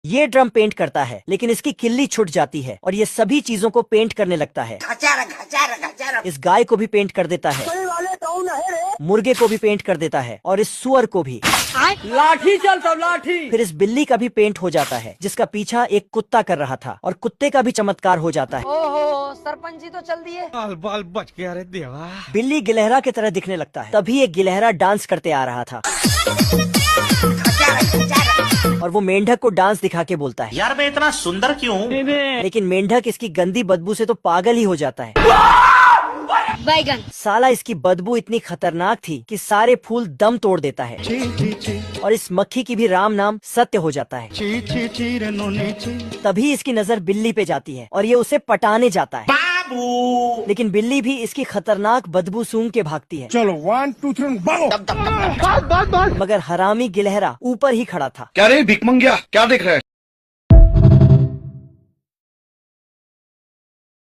ये drum paint करता है, लेकिन इसकी किल्ली छूट जाती है और ये सभी चीजों को पेंट करने लगता है। इस गाय को भी पेंट कर देता है, मुर्गे को भी पेंट कर देता है और इस सुअर को भी। लाठी चलता लाठी। फिर इस बिल्ली का भी पेंट हो जाता है, जिसका पीछा एक कुत्ता कर रहा था, और कुत्ते का भी चमत्कार हो जाता है। ओहो, सरपंच जी तो चल दिए। बाल बाल बच गया रे देवा। बिल्ली गिलहरा की तरह दिखने लगता है। तभी एक गिलहरा डांस करते आ रहा था और वो मेंढक को डांस दिखा के बोलता है, यार मैं इतना सुंदर क्यों हूँ? लेकिन मेंढक इसकी गंदी बदबू से तो पागल ही हो जाता है। बैगन। साला इसकी बदबू इतनी खतरनाक थी कि सारे फूल दम तोड़ देता है और इस मक्खी की भी राम नाम सत्य हो जाता है। तभी इसकी नजर बिल्ली पे जाती है और ये उसे पटाने जाता है, लेकिन बिल्ली भी इसकी खतरनाक बदबू सूंघ के भागती है। चलो 1 2 3 भागो। मगर हरामी गिलहरा ऊपर ही खड़ा था। क्या रे भिकमंगिया, क्या देख रहा है?